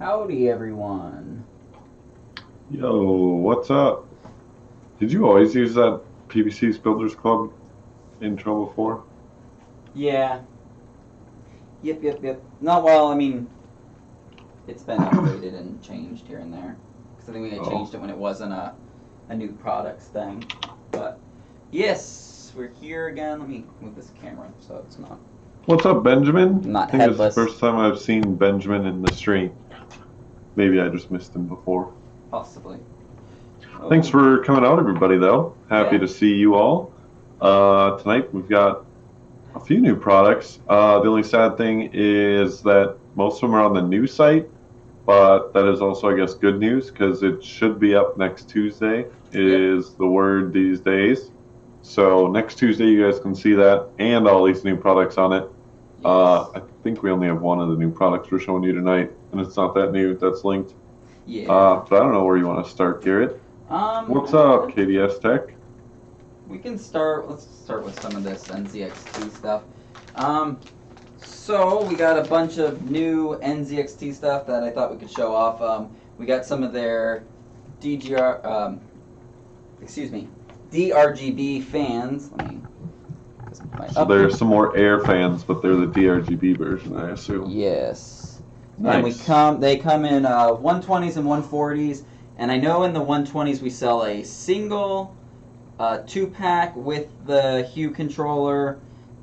Howdy, everyone. Yo, what's up? Did you always use that PPCs Builders Club intro before? Yeah. Yep. No, well, I mean, it's been updated and changed here and there. Because I think we had changed it when it wasn't a new products thing. But, yes, we're here again. Let me move this camera so it's not What's up, Benjamin? I think it's the headless. first time I've seen Benjamin in the stream. Maybe I just missed him before. Possibly. Oh. Thanks for coming out, everybody, though. Happy to see you all. Tonight we've got a few new products. The only sad thing is that most of them are on the new site, but that is also, I guess, good news because it should be up next Tuesday, is the word these days. So next Tuesday, you guys can see that and all these new products on it. I think we only have one of the new products we're showing you tonight, and it's not that new. That's linked. Yeah. But I don't know where you want to start, Garrett. What's up, KDS Tech? We can start. Let's start with some of this NZXT stuff. So we got a bunch of new NZXT stuff that I thought we could show off. We got some of their DRGB fans. Let me. So there's some more Air fans, but they're the DRGB version, I assume. Yes. Nice. And they come in 120s and 140s, and I know in the 120s we sell a single 2-pack with the Hue controller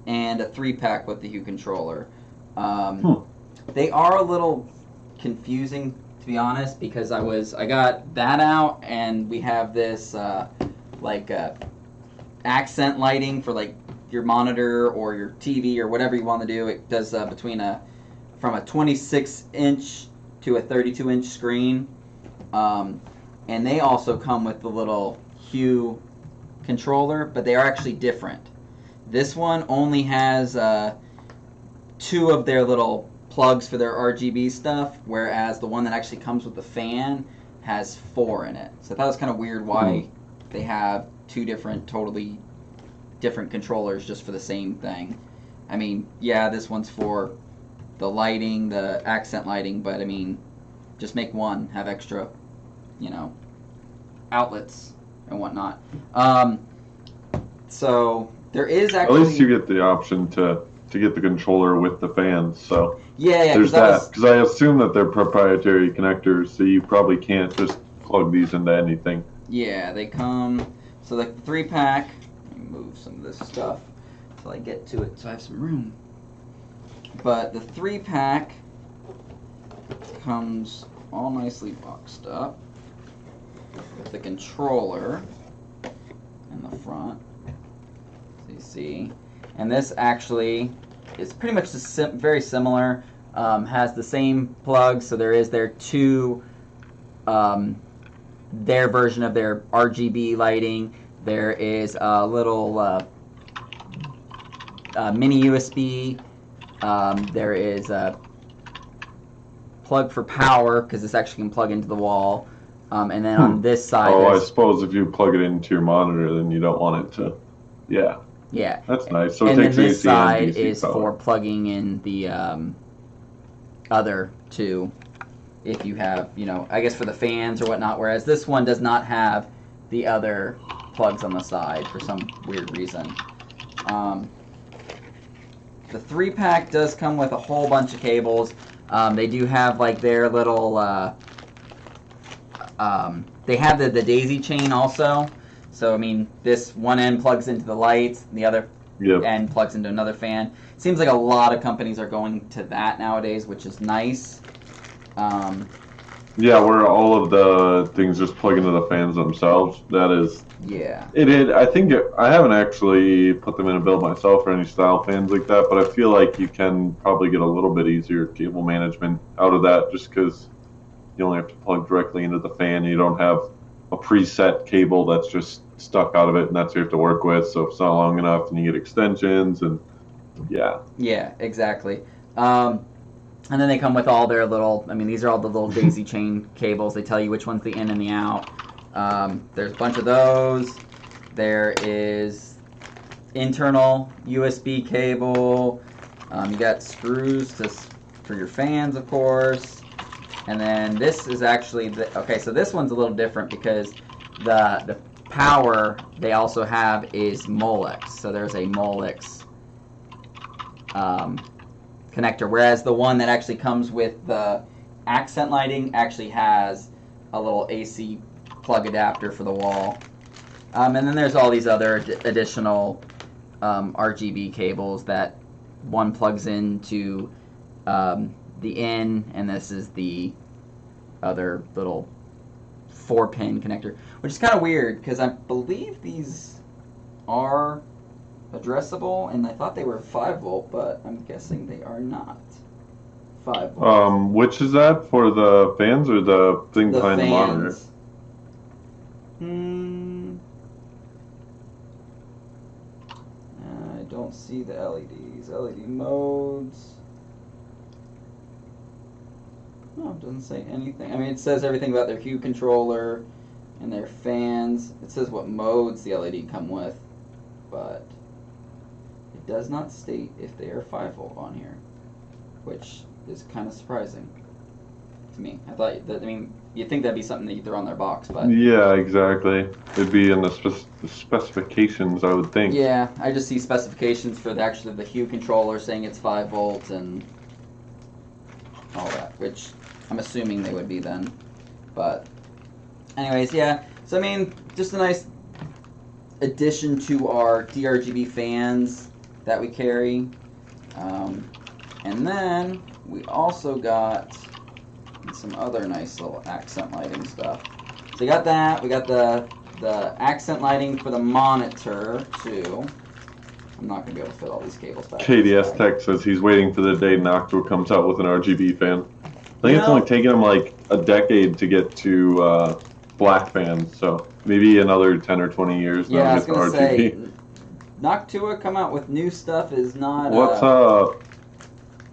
and a 3-pack with the Hue controller. They are a little confusing, to be honest, because I got that out, and we have this accent lighting for like your monitor or your TV or whatever you want to do. It does from a 26-inch to a 32-inch screen, and they also come with the little Hue controller, but they are actually different. This one only has 2 of their little plugs for their RGB stuff, whereas the one that actually comes with the fan has 4 in it. So I thought it was kind of weird why they have 2 totally different controllers just for the same thing. I mean, yeah, this one's for the lighting, the accent lighting, but I mean, just make one, have extra, outlets and whatnot. So there is actually. At least you get the option to get the controller with the fans. So yeah, there's that. Because I assume that they're proprietary connectors, so you probably can't just plug these into anything. Yeah, they come. So like the 3-pack. Let me move some of this stuff until I get to it, so I have some room. But the 3-pack comes all nicely boxed up with the controller in the front, so you see. And this actually is pretty much very similar. Has the same plugs, so there is their 2, their version of their RGB lighting. There is a little mini USB. There is a plug for power, because this actually can plug into the wall. And then on this side... I suppose if you plug it into your monitor, then you don't want it to... Yeah. Yeah. That's nice. So and it takes then this AC side and DC is power. for plugging in the other 2, if you have, I guess for the fans or whatnot, whereas this one does not have the other plugs on the side for some weird reason. The 3-pack does come with a whole bunch of cables. They do have like their little, they have the daisy chain also. So, I mean, this one end plugs into the lights, the other end plugs into another fan. Seems like a lot of companies are going to that nowadays, which is nice. Yeah, where all of the things just plug into the fans themselves. That is... Yeah. I haven't actually put them in a build myself or any style fans like that, but I feel like you can probably get a little bit easier cable management out of that just because you only have to plug directly into the fan. You don't have a preset cable that's just stuck out of it, and that's what you have to work with. So if it's not long enough, then you get extensions, and yeah. Yeah, exactly. And then they come with all their little, these are all the little daisy chain cables. They tell you which one's the in and the out. There's a bunch of those. There is internal USB cable. You got screws for your fans, of course. And then this is actually okay. So this one's a little different because the power they also have is Molex. So there's a Molex connector, whereas the one that actually comes with the accent lighting actually has a little AC plug adapter for the wall. And then there's all these other additional RGB cables that one plugs into the in, and this is the other little 4-pin connector, which is kind of weird because I believe these are addressable, and I thought they were 5-volt, but I'm guessing they are not 5-volt. Which is that, for the fans or the thing behind the monitor? I don't see the LEDs. LED modes. No, it doesn't say anything. I mean, it says everything about their Hue controller and their fans. It says what modes the LED come with, but it does not state if they are 5-volt on here, which is kind of surprising to me. I thought that, I mean, you'd think that'd be something that you throw on their box, but yeah, exactly. It'd be in the specifications, I would think. yeah, I just see specifications for the Hue controller saying it's 5-volt and all that, which I'm assuming they would be then. But anyways, yeah. So I mean, just a nice addition to our DRGB fans that we carry. And then we also got some other nice little accent lighting stuff. So we got that. We got the accent lighting for the monitor too. I'm not gonna be able to fit all these cables back. KDS Tech says he's waiting for the day Noctua comes out with an RGB fan. I think it's only taken him like a decade to get to black fans, so maybe another 10 or 20 years now with RGB. Say, Noctua come out with new stuff is not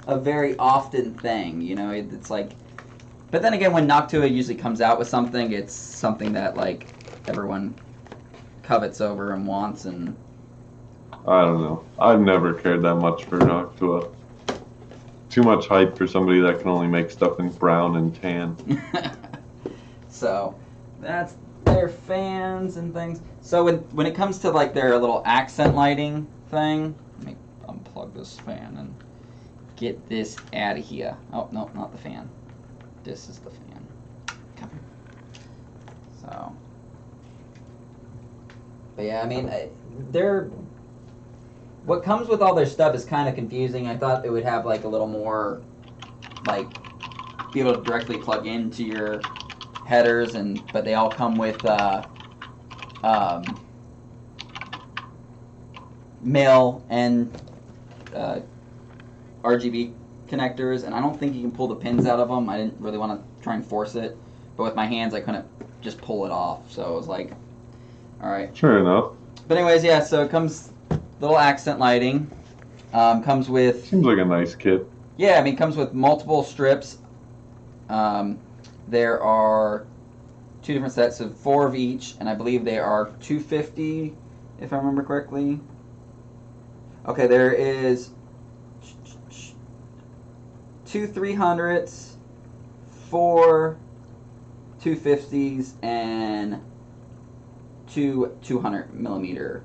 a very often thing, you know. It's like, but then again, when Noctua usually comes out with something, it's something that like everyone covets over and wants, and I don't know. I've never cared that much for Noctua. Too much hype for somebody that can only make stuff in brown and tan. So that's their fans and things. So when it comes to like their little accent lighting thing, let me unplug this fan and get this out of here. Oh no, not the fan. This is the fan. Come here. So, but yeah, I mean, what comes with all their stuff is kind of confusing. I thought it would have like a little more, like, be able to directly plug into your headers, but they all come with male and RGB connectors, and I don't think you can pull the pins out of them. I didn't really want to try and force it, but with my hands I couldn't just pull it off, so it was like, all right. Sure enough. But anyways, yeah, so it comes little accent lighting. Comes with... Seems like a nice kit. Yeah, I mean, it comes with multiple strips. There are 2 different sets of 4 of each, and I believe they are $250, if I remember correctly. Okay, there is 2 300s, 4 250s, and 2 200 millimeter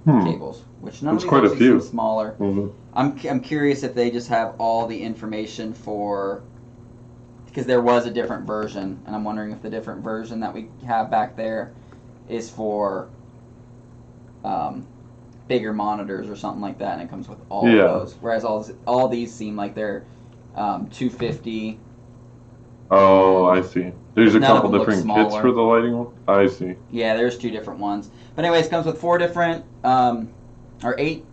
cables, which none of these actually seem smaller. Mm-hmm. I'm curious if they just have all the information for, because there was a different version, and I'm wondering if the different version that we have back there is for bigger monitors or something like that, and it comes with all of those. Whereas all these seem like they're 250. Oh, I see. There's a couple different kits for the lighting one? I see. Yeah, there's 2 different ones. But anyways, it comes with 4 different, or 8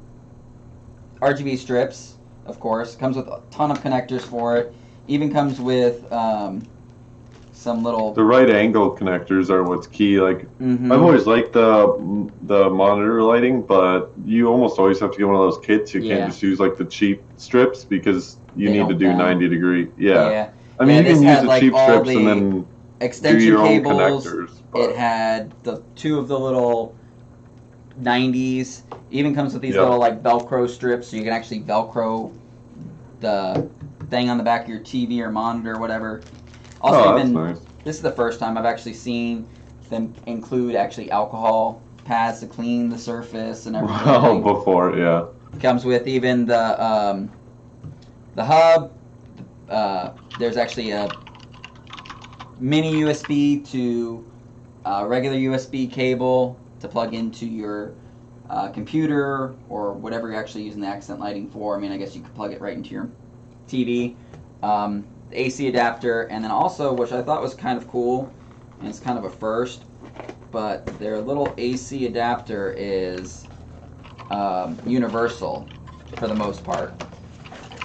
RGB strips, of course. Comes with a ton of connectors for it. Even comes with some little... The right angle connectors are what's key. Like, I've always liked the monitor lighting, but you almost always have to get one of those kits. You can't just use like the cheap strips because you need to do 90 degree. Yeah. I mean, you can use the cheap strips and then extension do your own cables. connectors. It had the 2 of the little 90s. Even comes with these little like Velcro strips, so you can actually Velcro the thing on the back of your TV or monitor or whatever. Also, Oh, that's even nice. this is the first time I've actually seen them include actually alcohol pads to clean the surface and everything. Well, before, yeah. Comes with even the hub. There's actually a mini USB to regular USB cable to plug into your computer or whatever you're actually using the accent lighting for. I mean, I guess you could plug it right into your TV. The AC adapter, and then also, which I thought was kind of cool, and it's kind of a first, but their little AC adapter is universal for the most part.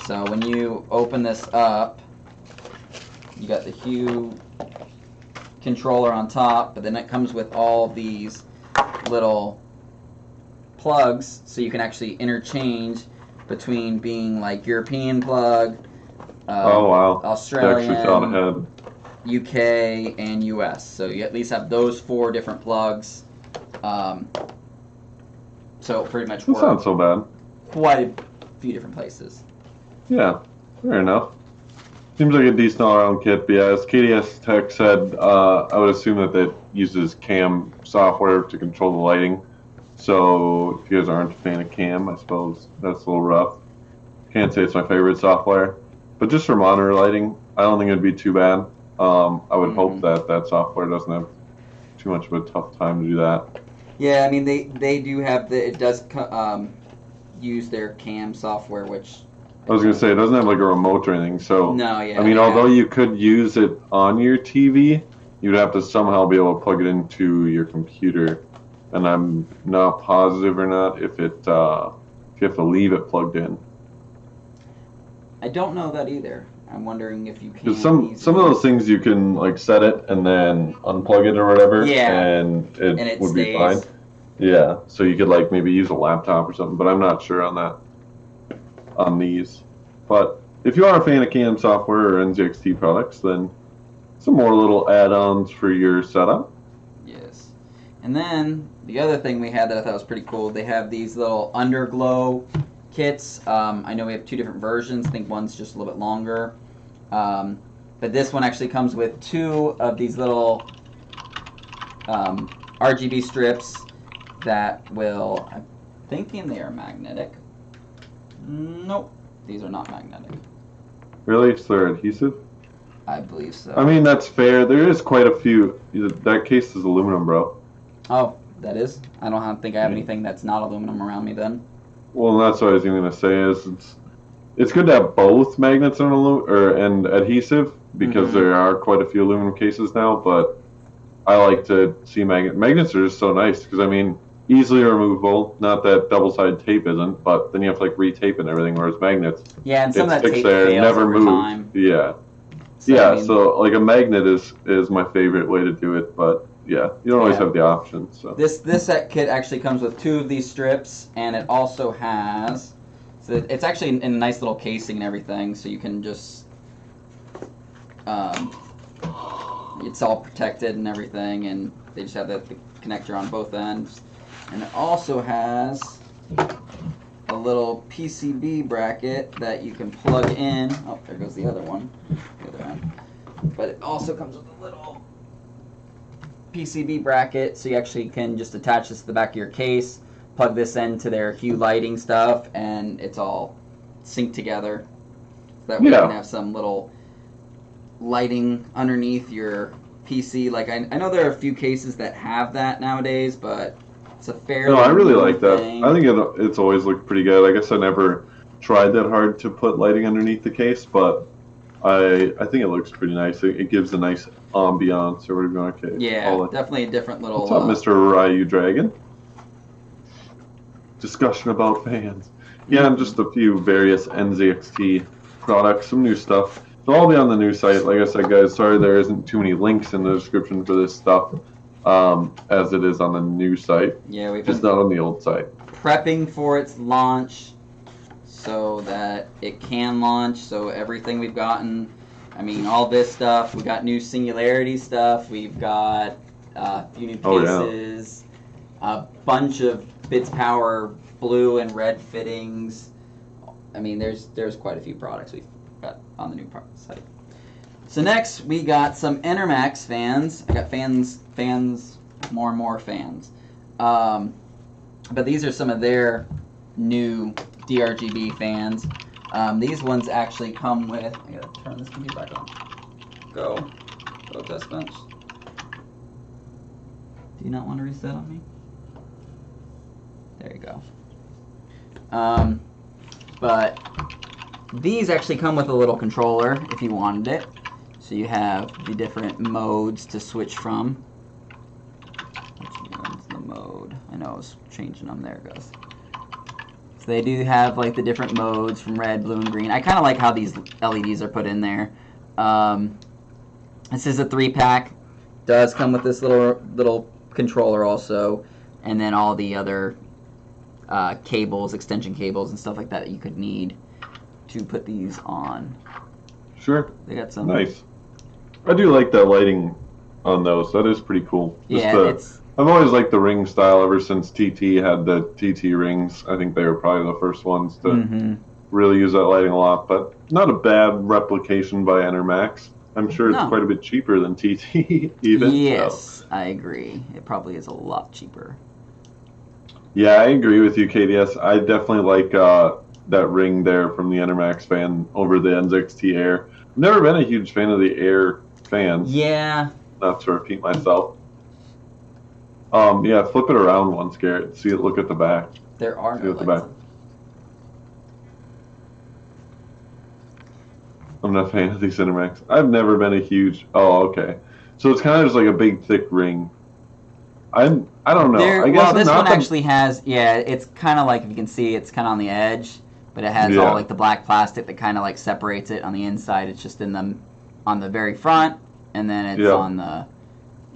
So when you open this up, you got the Hue controller on top, but then it comes with all these little plugs, so you can actually interchange between being like European plug, Oh, wow. Australian, They actually thought ahead. UK, and US. So you at least have those 4 different plugs. So it pretty much That works sounds so bad. quite a few different places. Yeah, fair enough. Seems like a decent all-around kit, but yeah, as KDS Tech said, I would assume that it uses CAM software to control the lighting. So if you guys aren't a fan of CAM, I suppose that's a little rough. Can't say it's my favorite software, but just for monitor lighting, I don't think it'd be too bad. I would hope that that software doesn't have too much of a tough time to do that. Yeah, I mean they do have it does use their CAM software, which I was gonna say it doesn't have like a remote or anything, so no, yeah. I mean, although you could use it on your TV, you'd have to somehow be able to plug it into your computer, and I'm not positive or not if you have to leave it plugged in. I don't know that either. I'm wondering if you can. Because some of those things you can like set it and then unplug it or whatever, Yeah. and And it would be stays. fine. Yeah, so you could like maybe use a laptop or something, but I'm not sure on that on these. But if you are a fan of CAM software or NZXT products, then some more little add-ons for your setup. Yes. And then the other thing we had that I thought was pretty cool, they have these little underglow kits. I know we have 2 different versions. I think one's just a little bit longer. But this one actually comes with 2 of these little RGB strips that will, I'm thinking they are magnetic. Nope, these are not magnetic. Really? So they're adhesive? I believe so. I mean, that's fair. There is quite a few. That case is aluminum, bro. Oh, that is? I don't think I have anything that's not aluminum around me then. Well, that's what I was even going to say is it's good to have both magnets and adhesive because there are quite a few aluminum cases now, but I like to see magnets are just so nice because I mean easily removable, not that double-sided tape isn't, but then you have to like retape and everything, whereas magnets Yeah, and some of that sticks tape there, fails never over moves. time. Yeah. So, Yeah, I mean, so like a magnet is my favorite way to do it, but yeah, you don't always have the option. So this set kit actually comes with 2 of these strips, and it also has, so it's actually in a nice little casing and everything, so you can just, it's all protected and everything, and they just have the connector on both ends, and it also has a little PCB bracket that you can plug in. Oh, there goes the other one, the other end. But it also comes with a little PCB bracket, so you actually can just attach this to the back of your case, plug this into their Hue lighting stuff, and it's all synced together. So that way you can have some little lighting underneath your PC. Like I know there are a few cases that have that nowadays, but it's a fairly no, I really new like that. thing. I think it's always looked pretty good. I guess I never tried that hard to put lighting underneath the case, but I think it looks pretty nice. It gives a nice ambiance or whatever you want to call it. Yeah, definitely a different little. What's up, Mr. Ryu Dragon? Discussion about fans. Yeah, and just a few various NZXT products, some new stuff. They'll all be on the new site. Like I said, guys, sorry there isn't too many links in the description for this stuff, as it is on the new site. Yeah, we've just been not on the old site. prepping for its launch so that it can launch. So everything we've gotten, I mean, all this stuff. We got new Singularity stuff. We've got a few new cases, a bunch of Bits Power blue and red fittings. I mean, there's quite a few products we've got on the new site. So next we got some Enermax fans. I got fans, more and more fans. But these are some of their new DRGB fans. These ones actually come with. I gotta turn this computer back on. Go test bench. Do you not want to reset on me? There you go. But these actually come with a little controller if you wanted it. So you have the different modes to switch from. Which one's the mode? I know I was changing them. There it goes. So they do have like the different modes from red, blue, and green. I kind of like how these LEDs are put in there. This is a 3-pack. Does come with this little controller also, and then all the other cables, extension cables, and stuff like that you could need to put these on. Sure. They got some. Nice. I do like that lighting on those. That is pretty cool. I've always liked the ring style ever since TT had the TT rings. I think they were probably the first ones to really use that lighting a lot, but not a bad replication by Enermax. I'm sure it's quite a bit cheaper than TT even. Yes, so. I agree. It probably is a lot cheaper. Yeah, I agree with you, KDS. I definitely like that ring there from the Enermax fan over the NZXT Air. I've never been a huge fan of the Air fans. Yeah. Not to repeat myself. Yeah, flip it around once, Garrett. See it. Look at the back. There are See no at the back. I'm not a fan of these Enermax. I've never been a huge. Oh, okay. So it's kind of just like a big, thick ring. I don't know. I guess this one actually has. Yeah, it's kind of like, if you can see, it's kind of on the edge, but it has all like the black plastic that kind of like separates it on the inside. It's just on the very front, and then it's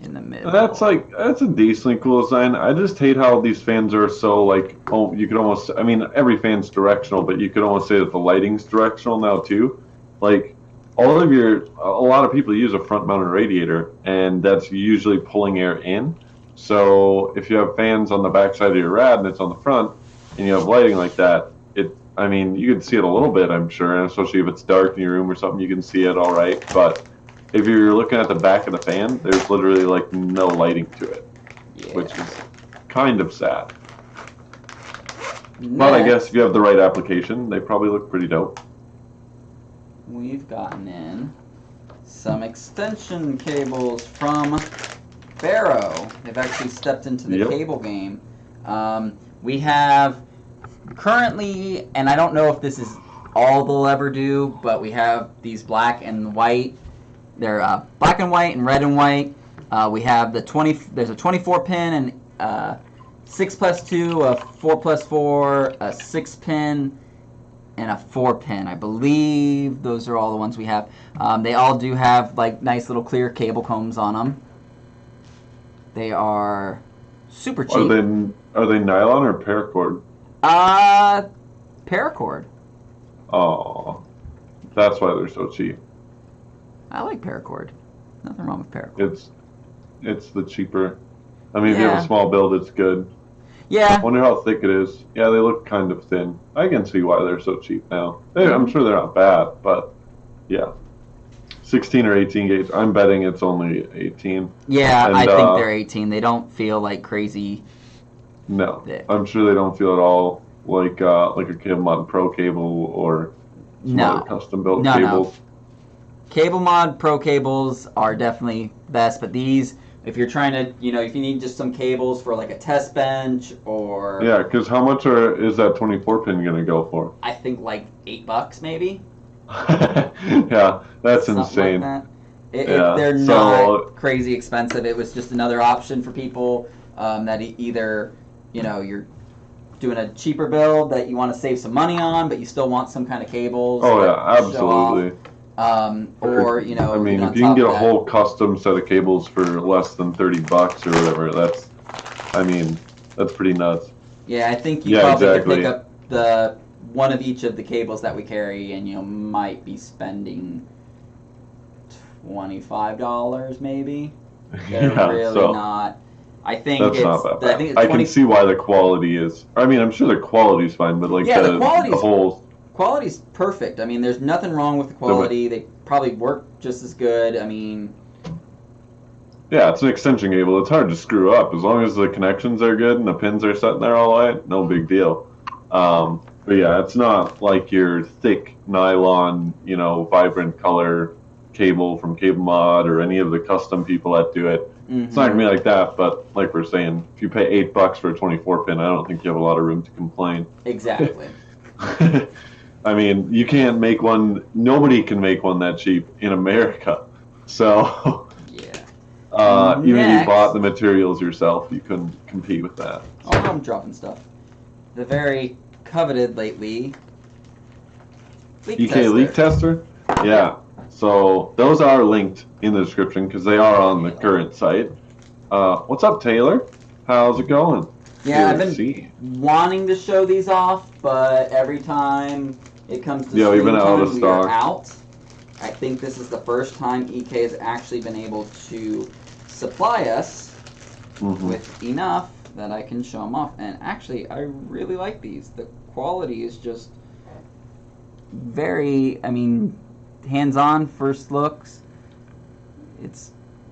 in the middle. That's a decently cool design. I just hate how these fans are so like, you could almost, I mean, every fan's directional, but you could almost say that the lighting's directional now too. Like, a lot of people use a front mounted radiator, and that's usually pulling air in. So if you have fans on the back side of your rad and it's on the front, and you have lighting like that, I mean, you can see it a little bit, I'm sure, and especially if it's dark in your room or something, you can see it all right. But if you're looking at the back of the fan, there's literally like no lighting to it, which is kind of sad. But I guess if you have the right application, they probably look pretty dope. We've gotten in some extension cables from Barrow. They've actually stepped into the cable game. We have currently, and I don't know if this is all they'll ever do, but we have these black and white. They're black and white and red and white. We have there's a 24 pin and 6+2, a 4+4, a 6 pin, and a 4 pin. I believe those are all the ones we have. They all do have like nice little clear cable combs on them. They are super cheap. Are they nylon or paracord? Paracord. Oh, that's why they're so cheap. I like paracord. Nothing wrong with paracord. It's the cheaper. I mean, if you have a small build, it's good. Yeah. I wonder how thick it is. Yeah, they look kind of thin. I can see why they're so cheap now. I'm sure they're not bad, but yeah. 16 or 18 gauge. I'm betting it's only 18. Yeah, I think they're 18. They don't feel like crazy. No, I'm sure they don't feel at all like a Cable Mod Pro cable or some other custom built cables. Cable Mod Pro cables are definitely best, but these, if you're trying to, if you need just some cables for like a test bench or... Yeah, because how much is that 24 pin going to go for? I think like $8 maybe. Yeah, that's insane. Like that. They're not crazy expensive. It was just another option for people that either, you're doing a cheaper build that you want to save some money on, but you still want some kind of cables. Oh yeah, absolutely. Or I mean, if you can get a whole custom set of cables for less than $30 or whatever, that's pretty nuts. Yeah, I think you probably could pick up the one of each of the cables that we carry, and you might be spending $25 maybe. They're not. I think that's not that bad. I can see why the quality is. I mean, I'm sure the quality's fine, but like the quality, quality's perfect. I mean, there's nothing wrong with the quality. They probably work just as good. I mean, yeah, it's an extension cable. It's hard to screw up as long as the connections are good and the pins are set in there all right. No big deal. But yeah, it's not like your thick nylon, vibrant color cable from Cable Mod or any of the custom people that do it. It's not gonna be like that. But like we're saying, if you pay $8 for a 24 pin, I don't think you have a lot of room to complain. Exactly. I mean, you can't make one. Nobody can make one that cheap in America. So, yeah. even if you bought the materials yourself, you couldn't compete with that. Oh, I'm dropping stuff. The very coveted lately leak tester. Yeah. So those are linked in the description because they are on the current site. What's up, Taylor? How's it going? Yeah, I've been wanting to show these off, but every time it comes to stream time, we are out. I think this is the first time EK has actually been able to supply us with enough that I can show them off. And actually, I really like these. The quality is just very, hands-on, first looks. It's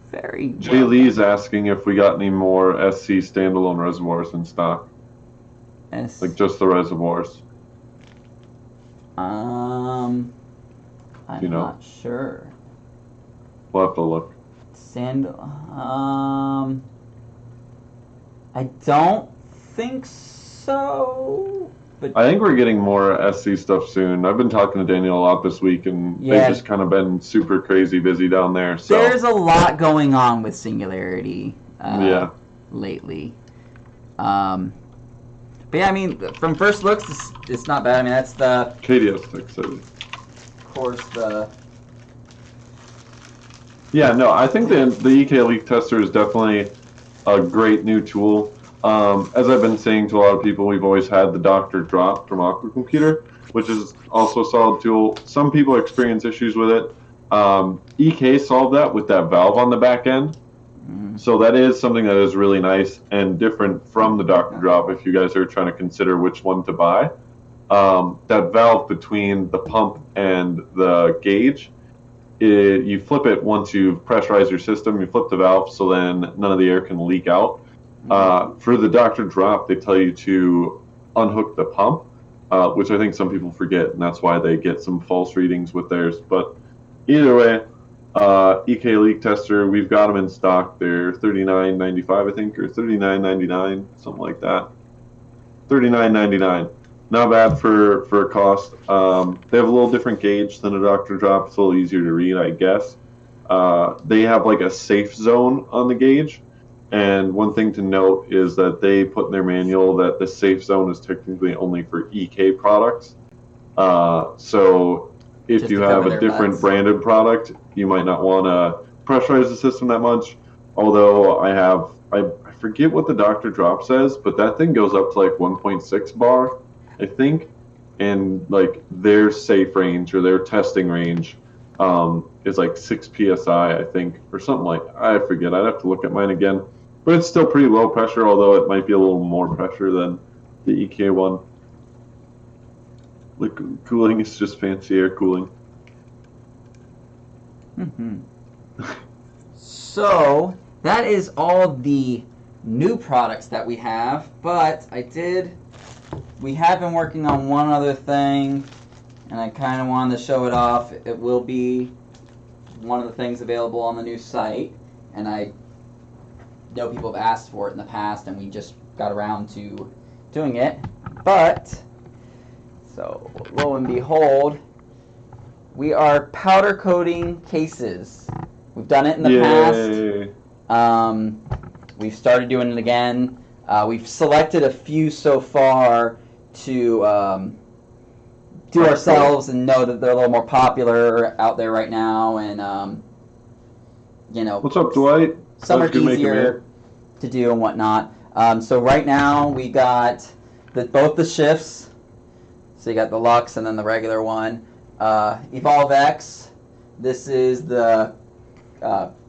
very Jay Lee's asking if we got any more SC standalone reservoirs in stock. Like just the reservoirs. I'm not sure. We'll have to look. I don't think so. But I think we're getting more SC stuff soon. I've been talking to Daniel a lot this week, and they've just kind of been super crazy busy down there. So there's a lot going on with Singularity lately. But yeah, from first looks, it's not bad. That's the KDS 670. Of course, the... Yeah, no, I think the EK leak tester is definitely a great new tool. As I've been saying to a lot of people, we've always had the Dr. Drop from Aqua Computer, which is also a solid tool. Some people experience issues with it. EK solved that with that valve on the back end. So that is something that is really nice and different from the Dr. Drop if you guys are trying to consider which one to buy. That valve between the pump and the gauge, you flip it once you've pressurized your system, you flip the valve so then none of the air can leak out. For the Dr. Drop, they tell you to unhook the pump, which I think some people forget, and that's why they get some false readings with theirs. But either way, EK leak tester, we've got them in stock. They're $39.95, I think, or $39.99, something like that. $39.99. Not bad for a cost. They have a little different gauge than a Dr. Drop. It's a little easier to read, I guess. They have like a safe zone on the gauge. And one thing to note is that they put in their manual that the safe zone is technically only for EK products. So if you have a different branded product, you might not want to pressurize the system that much. Although I forget what the Dr. Drop says, but that thing goes up to like 1.6 bar, I think. And like their safe range or their testing range is like 6 PSI, I think, or something like that. I forget. I'd have to look at mine again. But it's still pretty low pressure, although it might be a little more pressure than the EK one. Liquid cooling is just fancy air cooling. So, that is all the new products that we have, but we have been working on one other thing, and I kind of wanted to show it off. It will be one of the things available on the new site, and I know people have asked for it in the past, and we just got around to doing it. But, so, lo and behold, we are powder coating cases. We've done it in the past. We've started doing it again. We've selected a few so far to do ourselves and know that they're a little more popular out there right now. And, What's up, Dwight? Some are easier to do and whatnot. So right now we got both the shifts. So you got the Lux and then the regular one. Evolve X. This is the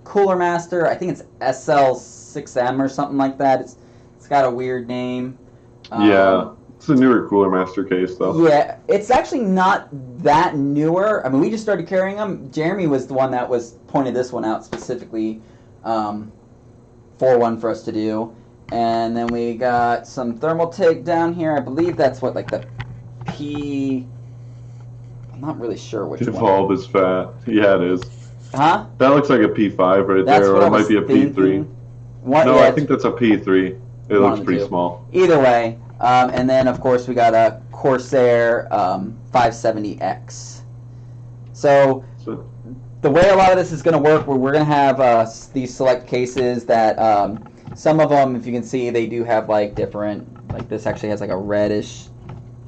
Cooler Master. I think it's SL6M or something like that. It's got a weird name. It's a newer Cooler Master case, though. Yeah, it's actually not that newer. I mean, we just started carrying them. Jeremy was the one that was pointed this one out specifically for one for us to do. And then we got some thermal take down here. I believe that's what, like the P... I'm not really sure which one. Evolve is fat. Yeah, it is. Huh? That looks like a P5 right That's there, what or I it might was be a P3. thinking. What, No, yeah, I think that's a P3. It looks pretty small. Either way. And then, of course, we got a Corsair 570X. So the way a lot of this is going to work, we're going to have these select cases that some of them, if you can see, they do have like different, like this actually has like a reddish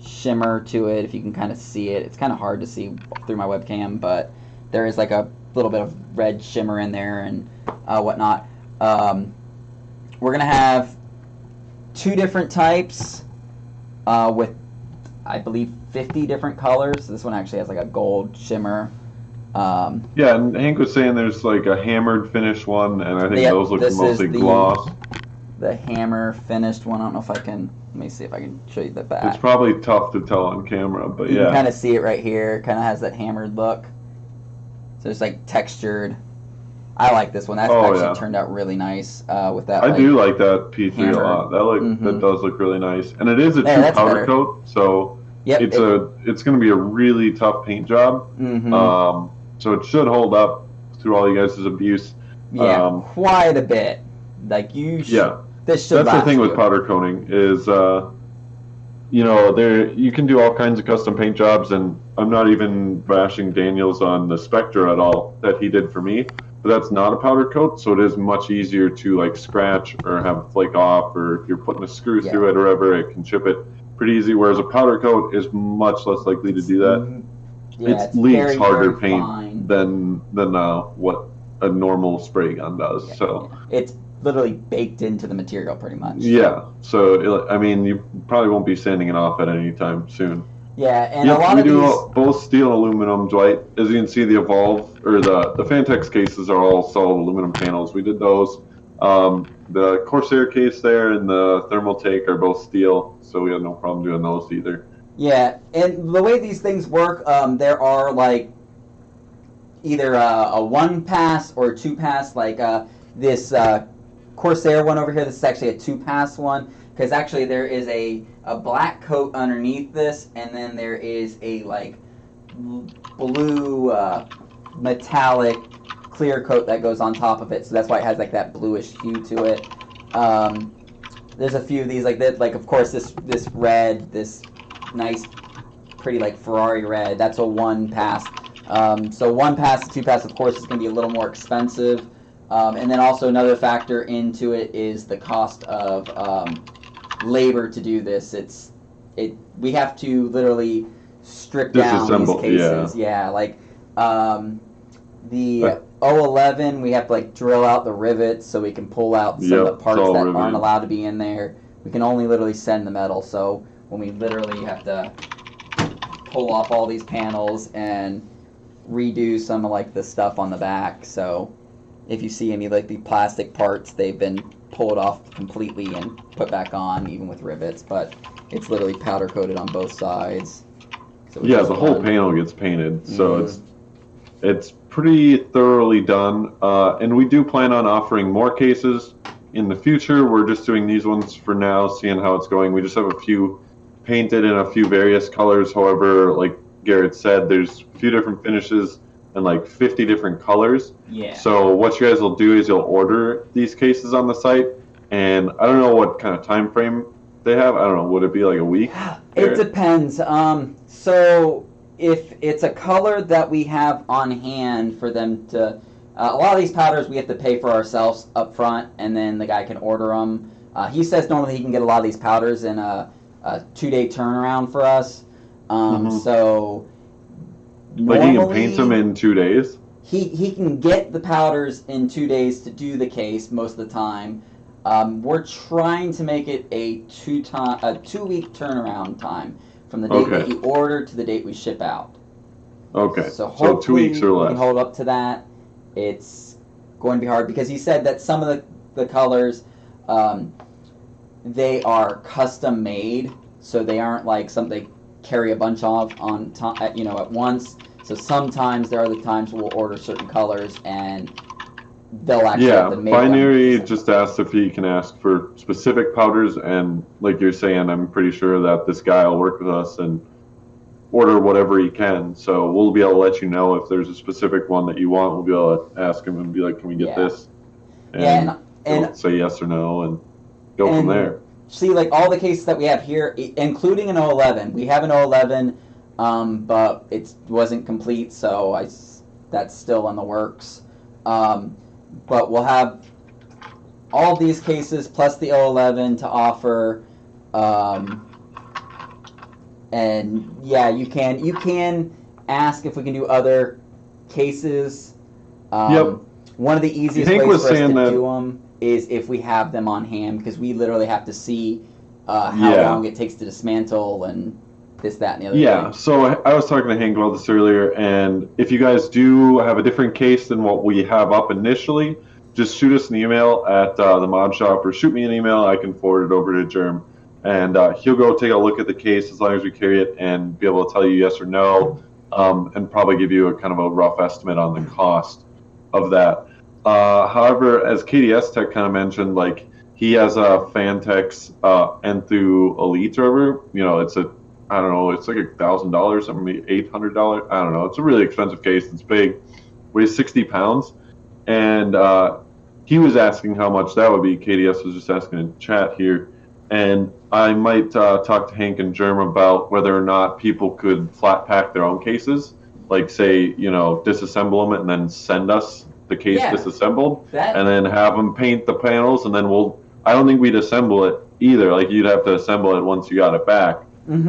shimmer to it, if you can kind of see it. It's kind of hard to see through my webcam, but there is like a little bit of red shimmer in there and whatnot. We're going to have 2 different types with, I believe, 50 different colors. This one actually has like a gold shimmer. Yeah, and Hank was saying there's like a hammered finish one, and I think those look mostly gloss. The hammer finished one. I don't know if I can. Let me see if I can show you the back. It's probably tough to tell on camera, but you can kind of see it right here. Kind of has that hammered look. So it's like textured. I like this one. That's actually turned out really nice with that. I do like that P3 a lot. That does look really nice, and it is a true powder coat, so it's going to be a really tough paint job. So it should hold up through all you guys' abuse. Yeah, quite a bit. Like you should. Yeah, this should. That's the thing with powder coating is, you can do all kinds of custom paint jobs, and I'm not even bashing Daniel's on the Spectre at all that he did for me. But that's not a powder coat, so it is much easier to like scratch or have flake off, or if you're putting a screw through it or whatever, it can chip it pretty easy. Whereas a powder coat is much less likely to do that. Yeah, it leaves harder very paint fine. than what a normal spray gun does. Yeah. So it's literally baked into the material pretty much. Yeah, so you probably won't be sanding it off at any time soon. Yeah, and a lot of these... both steel and aluminum, Dwight. As you can see, the Evolve, or the Fantex cases are all solid aluminum panels. We did those. The Corsair case there and the Thermal Take are both steel, so we had no problem doing those either. Yeah, and the way these things work, there are like either a 1-pass or a 2-pass, like this Corsair one over here. This is actually a 2-pass one, because actually there is a black coat underneath this, and then there is a like blue metallic clear coat that goes on top of it. So that's why it has like that bluish hue to it. There's a few of these like that. Like of course this red, this nice, pretty like Ferrari red. That's a 1-pass. So 1-pass to 2-pass, of course, is going to be a little more expensive. And then also another factor into it is the cost of labor to do this. We have to literally strip down these cases. Yeah, like the 011, we have to like drill out the rivets so we can pull out some of the parts that aren't allowed to be in there. We can only literally send the metal. So when we literally have to pull off all these panels and redo some of like the stuff on the back. So if you see any like the plastic parts, they've been pulled off completely and put back on, even with rivets, but it's literally powder coated on both sides. So the whole panel gets painted, so it's pretty thoroughly done. And we do plan on offering more cases in the future. We're just doing these ones for now, seeing how it's going. We just have a few painted in a few various colors. However, like Garrett said, there's a few different finishes and like 50 different colors. Yeah. So what you guys will do is you'll order these cases on the site, and I don't know what kind of time frame they have. I don't know. Would it be like a week? It depends. So if it's a color that we have on hand for them to, a lot of these powders we have to pay for ourselves up front, and then the guy can order them. He says normally he can get a lot of these powders in a 2-day turnaround for us. So like he can paint them in 2 days? He can get the powders in 2 days to do the case most of the time. We're trying to make it a 2-week turnaround time from the date that you order to the date we ship out. Okay, so 2 weeks or less. We can hold up to that. It's going to be hard because he said that some of the colors, they are custom made. so they aren't like something they carry a bunch of on at once. So sometimes there are the times we'll order certain colors and they'll actually have to make Binary them. just asked if he can ask for specific powders, and like you're saying, I'm pretty sure that this guy will work with us and order whatever he can. So we'll be able to let you know if there's a specific one that you want. We'll be able to ask him and be like, "Can we get this?" And, and say yes or no, and go from there. See, like all the cases that we have here, including an 011, we have an 011, but it wasn't complete, so that's still in the works. But we'll have all these cases plus the 011 to offer. And yeah, you can ask if we can do other cases. Yep. One of the easiest ways for us to do them is if we have them on hand, because we literally have to see how long it takes to dismantle and this, that, and the other thing. So I was talking to Hank about this earlier, and if you guys do have a different case than what we have up initially, just shoot us an email at the mod shop, or shoot me an email. I can forward it over to Germ, and he'll go take a look at the case as long as we carry it and be able to tell you yes or no, and probably give you a kind of a rough estimate on the cost of that. However, as KDS Tech kind of mentioned, like he has a Fantex Enthu Elite server. It's I don't know, it's like $1,000, something $800. I don't know. It's a really expensive case. It's big, weighs 60 pounds, and he was asking how much that would be. KDS was just asking in chat here, and I might talk to Hank and Germ about whether or not people could flat pack their own cases, like say disassemble them and then send us the case disassembled, and then have them paint the panels, and then I don't think we'd assemble it either. Like you'd have to assemble it once you got it back,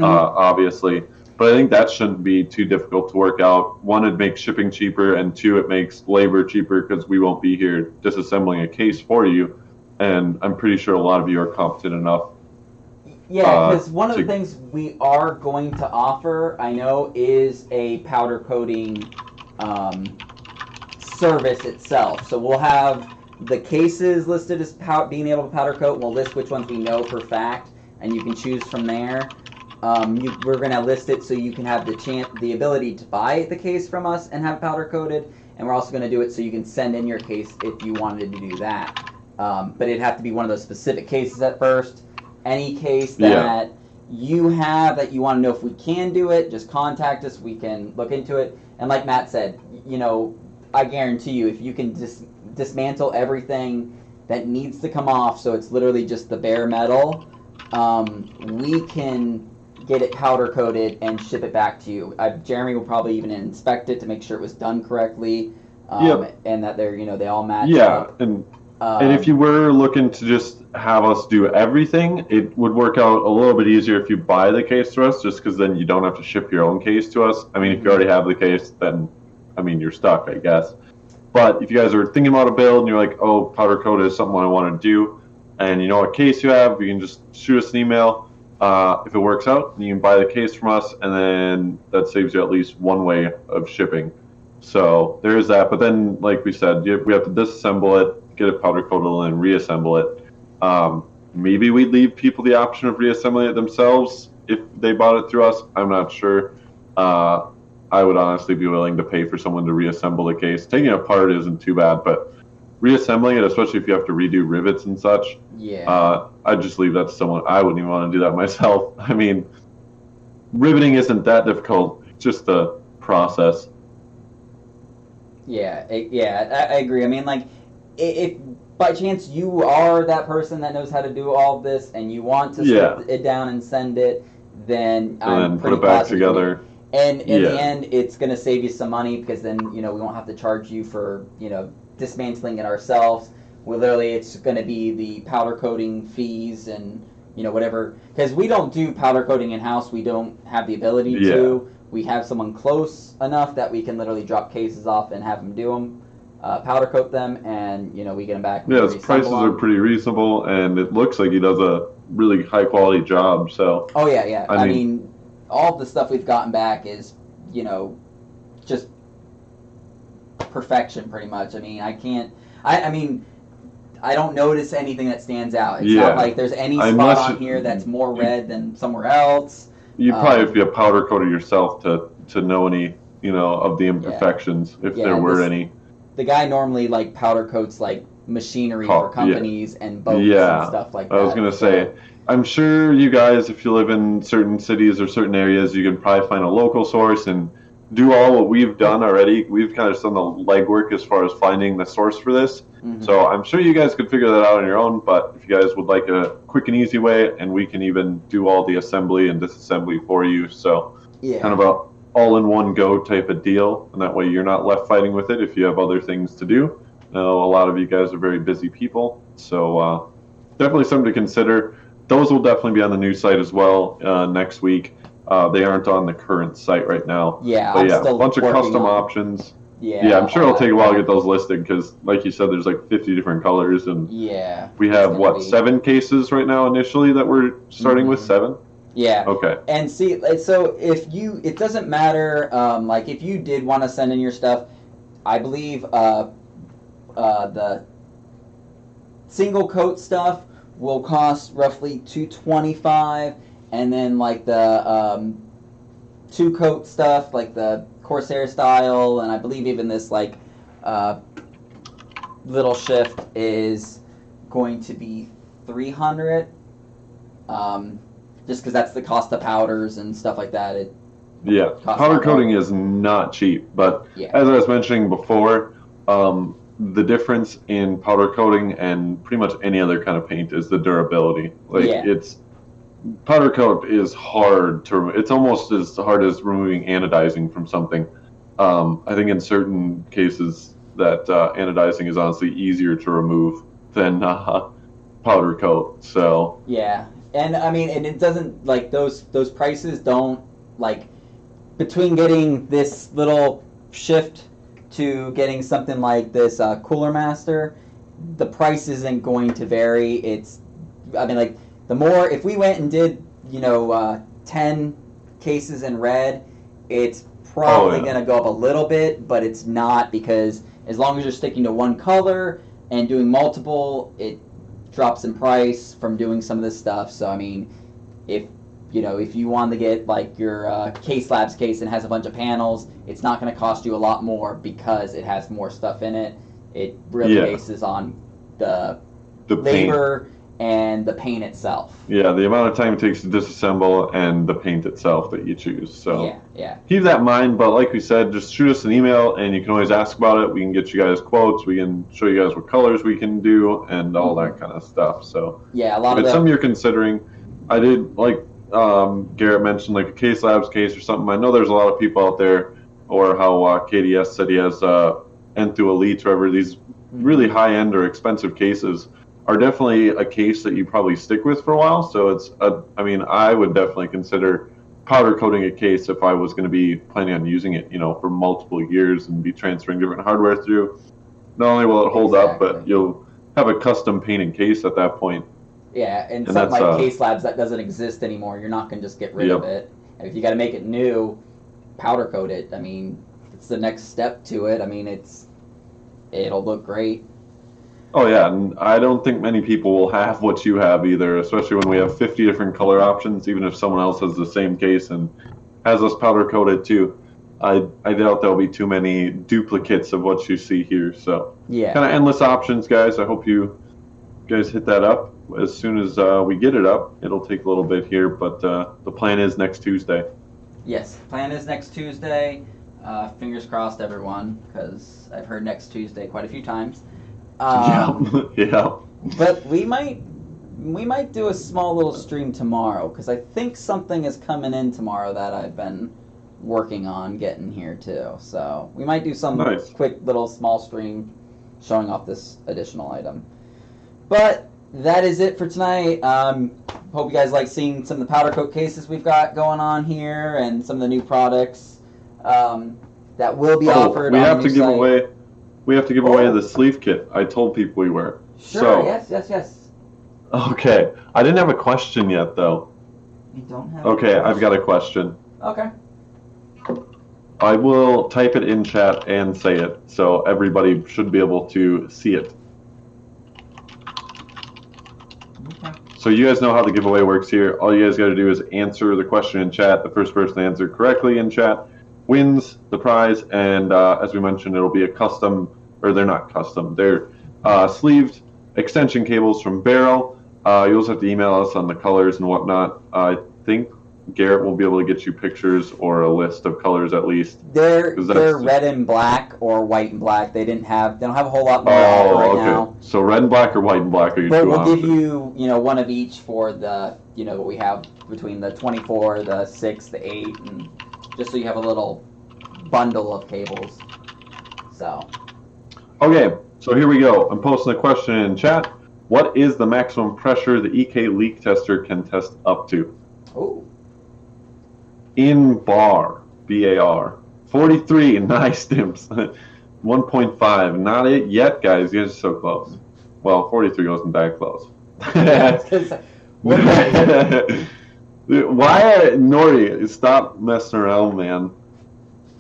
obviously. But I think that shouldn't be too difficult to work out. One, it makes shipping cheaper, and two, it makes labor cheaper because we won't be here disassembling a case for you. And I'm pretty sure a lot of you are competent enough. Yeah, because one of the things we are going to offer, I know, is a powder coating service itself. So we'll have the cases listed as being able to powder coat, and we'll list which ones we know for fact, and you can choose from there. We're going to list it so you can have the ability to buy the case from us and have powder coated, and we're also going to do it so you can send in your case if you wanted to do that. But it'd have to be one of those specific cases at first. Any case that you have that you want to know if we can do it, just contact us. We can look into it. And like Matt said, I guarantee you, if you can dismantle everything that needs to come off, so it's literally just the bare metal, we can get it powder coated and ship it back to you. Jeremy will probably even inspect it to make sure it was done correctly, and that they all match up. And if you were looking to just have us do everything, it would work out a little bit easier if you buy the case to us, just because then you don't have to ship your own case to us. I mean, if you already have the case, then you're stuck, I guess. But if you guys are thinking about a build and you're like, oh, powder coat is something I want to do, and you know what case you have, you can just shoot us an email. If it works out, you can buy the case from us, and then that saves you at least one way of shipping. So there is that. But then, like we said, we have to disassemble it, get it powder coated, and reassemble it. Maybe we'd leave people the option of reassembling it themselves if they bought it through us. I'm not sure. I would honestly be willing to pay for someone to reassemble the case. Taking it apart isn't too bad, but reassembling it, especially if you have to redo rivets and such, I'd just leave that to someone. I wouldn't even want to do that myself. I mean, riveting isn't that difficult. It's just the process. I agree. I mean, like, if by chance you are that person that knows how to do all of this and you want to strip it down and send it, then I'm pretty put it back together. And in the end, it's going to save you some money, because then we won't have to charge you for dismantling it ourselves. It's going to be the powder coating fees and whatever, because we don't do powder coating in house. We don't have the ability to. We have someone close enough that we can literally drop cases off and have them do them, powder coat them, and we get them back. Yeah, his prices are pretty reasonable, and it looks like he does a really high quality job. So I mean, all the stuff we've gotten back is just perfection, pretty much. I mean, I I don't notice anything that stands out. It's Yeah. not like there's any spot Unless on you- here that's more red than somewhere else. You probably have to be a powder coater yourself to know any, of the imperfections, if Yeah, there were any. The guy normally like powder coats like machinery for companies and boats and stuff like that. I was gonna say, I'm sure you guys, if you live in certain cities or certain areas, you can probably find a local source and do all what we've done already. We've kind of done the legwork as far as finding the source for this. Mm-hmm. So I'm sure you guys could figure that out on your own, but if you guys would like a quick and easy way, and we can even do all the assembly and disassembly for you. So kind of a all-in-one go type of deal, and that way you're not left fighting with it if you have other things to do. I know a lot of you guys are very busy people, so definitely something to consider. Those will definitely be on the new site as well next week. They aren't on the current site right now. Yeah, but I'm still a bunch of custom on options. Yeah, I'm sure it'll take a while to get those listed because, like you said, there's like 50 different colors, and we have 7 cases right now initially that we're starting with 7. Yeah. Okay. And see, so it doesn't matter. Like if you did want to send in your stuff, I believe the single coat stuff will cost roughly $225, and then like the 2 coat stuff, like the Corsair style, and I believe even this like little shift is going to be $300. Just because that's the cost of powders and stuff like that. Powder coating is not cheap, but as I was mentioning before, the difference in powder coating and pretty much any other kind of paint is the durability. Powder coat is hard to. It's almost as hard as removing anodizing from something. I think in certain cases that anodizing is honestly easier to remove than powder coat. So and I mean, and it doesn't like those prices don't like between getting this little shift to getting something like this Cooler Master, the price isn't going to vary. I mean, like the more if we went and did 10 cases in red, it's probably going to go up a little bit, but it's not, because as long as you're sticking to one color and doing multiple, it drops in price from doing some of this stuff. So I mean, if you want to get like your Case Labs case and has a bunch of panels, it's not going to cost you a lot more because it has more stuff in it. It really bases on the labor paint and the paint itself. Yeah, the amount of time it takes to disassemble and the paint itself that you choose. So keep that in mind. But like we said, just shoot us an email and you can always ask about it. We can get you guys quotes. We can show you guys what colors we can do and all that kind of stuff. So a lot if it's something you're considering, I did like Garrett mentioned, like a Case Labs case or something. I know there's a lot of people out there, or how KDS said he has N2 Elite, whatever, these really high-end or expensive cases are definitely a case that you probably stick with for a while. So I would definitely consider powder coating a case if I was going to be planning on using it, for multiple years and be transferring different hardware through. Not only will it hold up, but you'll have a custom painted case at that point. Yeah, and something like Case Labs that doesn't exist anymore, you're not going to just get rid of it. And if you got to make it new, powder coat it. I mean, it's the next step to it. I mean, it'll look great. Oh yeah, and I don't think many people will have what you have either, especially when we have 50 different color options. Even if someone else has the same case and has us powder coated too, I doubt there'll be too many duplicates of what you see here. So kind of endless options, guys. I hope you guys hit that up as soon as we get it up. It'll take a little bit here, but the plan is next Tuesday. Yes, plan is next Tuesday. Fingers crossed, everyone, because I've heard next Tuesday quite a few times. But we might do a small little stream tomorrow, because I think something is coming in tomorrow that I've been working on getting here too. So we might do some quick little small stream showing off this additional item. But that is it for tonight. Hope you guys like seeing some of the powder coat cases we've got going on here and some of the new products that will be offered. We have to give away. We have to give away the sleeve kit. I told people we were. Sure. Yes. Okay. I didn't have a question yet, though. You don't have. Okay, I've got a question. Okay. I will type it in chat and say it, so everybody should be able to see it. So you guys know how the giveaway works here. All you guys got to do is answer the question in chat. The first person to answer correctly in chat wins the prize. And as we mentioned, it'll be a custom, or they're not custom. They're sleeved extension cables from Barrel. You also have to email us on the colors and whatnot. I think Garrett will be able to get you pictures or a list of colors at least. They're red and black or white and black. They don't have a whole lot more to offer right now. So red and black or white and black are your but two options. But we'll give you, one of each for the, what we have between the 24, the 6, the 8, and just so you have a little bundle of cables. So. Okay, so here we go. I'm posting a question in chat. What is the maximum pressure the EK leak tester can test up to? Oh. In bar, BAR. 43, nice, Dimps. 1.5, not it yet, guys. You guys are so close. Well, 43 wasn't that close. Why, Nori, stop messing around, man.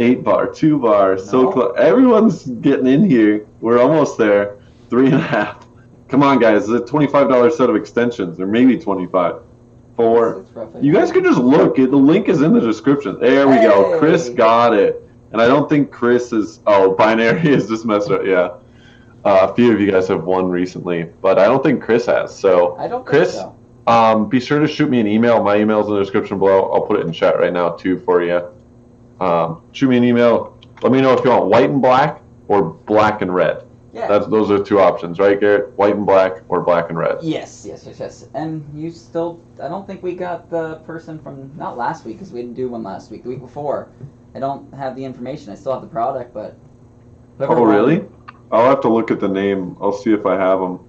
8 bar, 2 bar, so close. Everyone's getting in here. We're almost there. 3.5. Come on, guys. It's a $25 set of extensions, or maybe 25. 4. You guys can just look. The link is in the description. There we go. Chris got it. And I don't think Chris is... Oh, Binary is just messed up. Yeah. A few of you guys have won recently, but I don't think Chris has. So, I don't Chris, think so. Be sure to shoot me an email. My email's in the description below. I'll put it in chat right now, too, for you. Shoot me an email. Let me know if you want white and black or black and red. Yeah. Those are 2 options, right, Garrett? White and black or black and red. Yes. And you still... I don't think we got the person from... Not last week, because we didn't do one last week. The week before. I don't have the information. I still have the product, but... Oh, really? I'll have to look at the name. I'll see if I have them.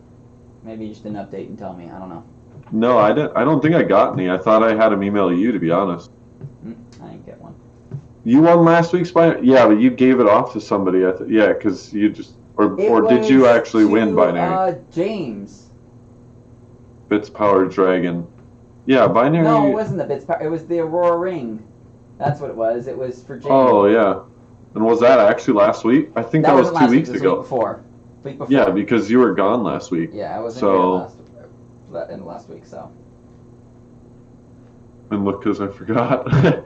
Maybe you just didn't update and tell me. I don't know. No, I don't think I got any. I thought I had them email you, to be honest. I didn't get one. You won last week's binary? Yeah, but you gave it off to somebody. Yeah, because you just... Or did you actually win binary? James. Bits Power Dragon. Yeah, binary... No, it wasn't the Bits Power. It was the Aurora Ring. That's what it was. It was for James. Oh, yeah. And was that actually last week? I think that was 2 weeks ago. Week before. Yeah, because you were gone last week. Yeah, I was in last week, so... And look, because I forgot.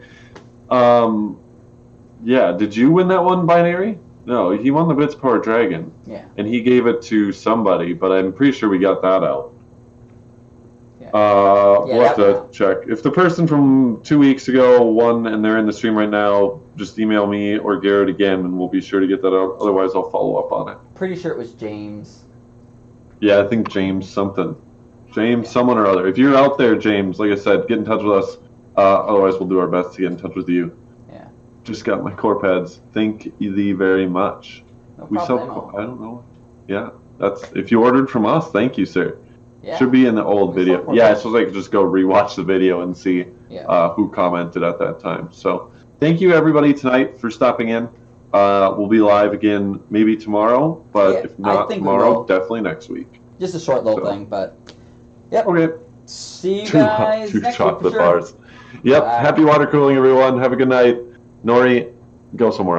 Yeah, did you win that one, binary? No, he won the Bits Power Dragon. Yeah. And he gave it to somebody, but I'm pretty sure we got that out. Yeah. We'll have to check. If the person from 2 weeks ago won and they're in the stream right now, just email me or Garrett again, and we'll be sure to get that out. Otherwise, I'll follow up on it. Pretty sure it was James. Yeah, I think James something. James someone or other. If you're out there, James, like I said, get in touch with us. Otherwise, we'll do our best to get in touch with you. Yeah. Just got my core pads. Thank thee very much. No We sell. problemo. I don't know. Yeah, that's if you ordered from us. Thank you, sir. Yeah. Should be in the old We video. sell core Yeah, pads. so they could just go rewatch the video and see who commented at that time. So thank you everybody tonight for stopping in. We'll be live again maybe tomorrow, but if not tomorrow, definitely next week. Just a short little thing, but yep. Okay. See you guys Two next chocolate week for sure. bars. Yep. Bye. Happy water cooling, everyone. Have a good night. Nori, go somewhere else.